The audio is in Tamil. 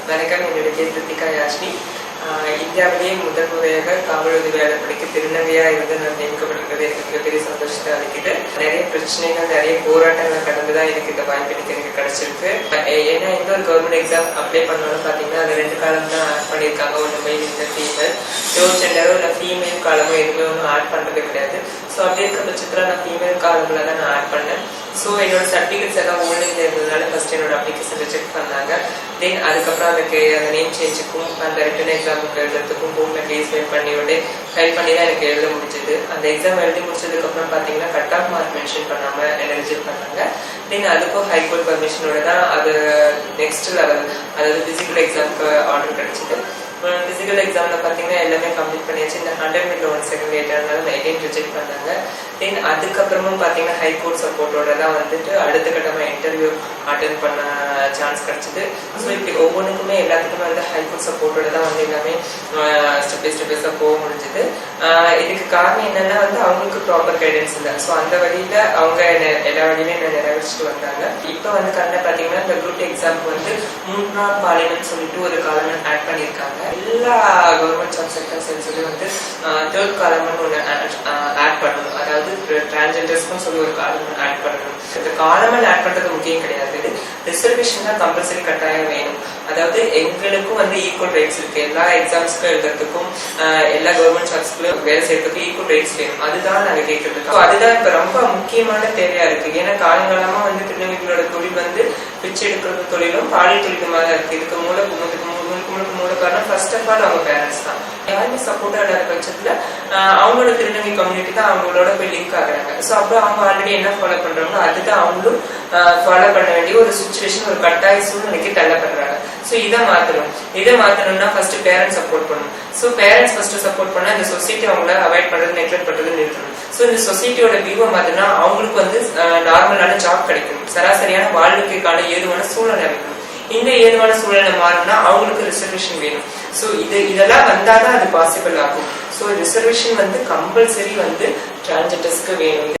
வணக்கம். என்னுடைய பேர் கிருத்திகா யாஷினி. இந்தியாவிலேயே முதல் முறையாக காவல் உதவியாளர் பணிக்கு திருநங்கையா இருந்து நான் நியமிக்கப்பட்டிருக்கிறது எனக்கு மிகப்பெரிய சந்தோஷத்தை அளிக்குது. நிறைய பிரச்சனைகள், நிறைய போராட்டங்கள் கடந்துதான் எனக்கு இந்த வாய்ப்பு எனக்கு கிடைச்சிருக்கு. ஏன்னா எந்த ஒரு கவர்மெண்ட் எக்ஸாம் அப்ளை பண்ணாலும் பாத்தீங்கன்னா அது 2 காலம் தான் ஆட் பண்ணியிருக்காங்க. ஒன்று மெயில், இந்த ஃபீமேல். ஜெண்டரோ இல்லை ஃபீமேல் காலமோ எதுவுமே ஒன்றும் ஆட் பண்றது கிடையாது. ஸோ அப்படி இருக்க பட்சத்தில் நான் ஃபீமேல் காலமில் தான் நான் ஆட் பண்ணேன். ஸோ என்னோட சர்டிஃபிகேட்ஸ் எல்லாம் ஓன்லைன்ல இருந்ததுனால ஃபர்ஸ்ட் என்னோட அப்ளிகேஷன் ரிஜெக்ட் பண்ணாங்க. தென் அதுக்கப்புறம் அந்த நேம் சேஞ்சுக்கும் அந்த ரிட்டன் எக்ஸாமுக்கு எழுதுறதுக்கும் போர்ட்ல கேஸ் ஃபைல் பண்ணி தான் எனக்கு எழுத முடிஞ்சது. அந்த எக்ஸாம் எழுதி முடிச்சதுக்கு அப்புறம் பாத்தீங்கன்னா கட் ஆஃப் மார்க் மென்ஷன் பண்ணாம என்ன ரிஜெக்ட் பண்ணாங்க. தென் அதுக்கும் ஹைகோர்ட் பர்மிஷனோட தான் அது நெக்ஸ்ட் லெவல், அதாவது பிசிக்கல் எக்ஸாமுக்கு ஆர்டர் கிடைச்சது. பிசிக்கல் எக்ஸாம்ல பாத்தீங்கன்னா எல்லாமே கம்ப்ளீட் பண்ணியாச்சு. இந்த 100 மீட்டர் 1 செகண்ட் லேட்டாக எகைன் ரிஜெக்ட் பண்ணாங்க. தென் அதுக்கப்புறமும் பாத்தீங்கன்னா ஹைகோர்ட் சப்போர்ட்டோட தான் வந்துட்டு அடுத்த கட்டமா இன்டர்வியூ அட்டென்ட் பண்ண சான்ஸ் கிடைச்சது. ஸோ இப்படி ஒவ்வொன்றுக்குமே எல்லாத்துக்குமே வந்து ஹைகோர்ட் சப்போர்ட்டோட தான் வந்து எல்லாமே ஸ்டெப் பை ஸ்டெப்ஸா போக முடிஞ்சது. இதுக்கு காரணம் என்னன்னா வந்து அவங்களுக்கு ப்ராப்பர் கைடன்ஸ் இல்லை. ஸோ அந்த வழியில அவங்க எல்லா வழியிலும் என்ன நிறைவேற்றிட்டு வந்தாங்க. இப்போ வந்து கரெக்டாக பாத்தீங்கன்னா இந்த குரூப் எக்ஸாமுக்கு வந்து 3ஆம் பாலினம் சொல்லிட்டு ஒரு காலம் ஆட் பண்ணியிருக்காங்க. எல்லா கவர்மெண்ட் ஜாப் செக்டர்ஸ் வந்து 3rd காலம்னு ஒன்று ஆட் பண்ணணும். அதாவது டிரான்ஸ்ஜெண்டர்ஸ்க்கும் சொல்லி ஒரு காலம் ஆட் பண்ணணும். இந்த காலமல் ஆட் பண்றது முக்கியம் கிடையாது. ரிசர்வேஷன் தான் கம்பல்சரி கட்டாயம் வேணும். அதாவது எங்களுக்கும் வந்து ஈக்குவல் ரைட்ஸ் இருக்கு. எல்லா எக்ஸாம்ஸ்க்கும் எழுதுறதுக்கும் எல்லா கவர்மெண்ட் ஜாப்ஸ்க்கும் வேலை செய்யறதுக்கும் ஈக்குவல் ரைட்ஸ் வேணும். அதுதான் நாங்க கேட்கறது. அதுதான் இப்ப ரொம்ப முக்கியமான தேவையா இருக்கு. ஏன்னா காலங்காலமா வந்து திருநங்கைகளோட தொழில் வந்து பிச்சை எடுக்கிறது தொழிலும் பாலியல் தொழிலுமா தான் இருக்கு. இதுக்கு மூல காரணம் ஃபர்ஸ்ட் ஆஃப் ஆல் அவங்க பேரண்ட்ஸ் தான். யாருமே சப்போர்ட்டா இல்லாத பட்சத்துல அவங்களோட திருநங்கை கம்யூனிட்டி தான் அவங்களோட போய் லிங்க் ஆகுறாங்க. ஸோ அப்போ அவங்க ஆல்ரெடி என்ன ஃபாலோ பண்றாங்களோ அதுதான் அவங்களும் ஃபாலோ பண்ண வேண்டிய ஒரு சுச்சுவேஷன், ஒரு கட்டாய சூழ்நிலைக்கு தள்ளப்படுறாங்க. ஸோ இதை மாத்தணும்னா ஃபர்ஸ்ட் பேரண்ட்ஸ் சப்போர்ட் பண்ணணும். ஸோ பேரண்ட்ஸ் ஃபர்ஸ்ட் சப்போர்ட் பண்ணா இந்த சொசைட்டி அவங்கள அவாய்ட் பண்றது, நெக்லெக்ட் பண்றது நிறுத்தணும். ஸோ இந்த சொசைட்டியோட வியூவை மாத்தினா அவங்களுக்கு வந்து நார்மலான ஜாப் கிடைக்கும், சராசரியான வாழ்க்கைக்கான ஏதுவான சூழ்நிலை அமைக்கணும். இந்த ஏதுவான சூழ்நிலை மாறினா அவங்களுக்கு ரிசர்வேஷன் வேணும். ஸோ இதெல்லாம் வந்தாதான் அது பாசிபிள் ஆகும். ஸோ ரிசர்வேஷன் வந்து கம்பல்சரி வந்து டிரான்ஸ்ஜெண்டர்ஸ்க்கு வேணும்.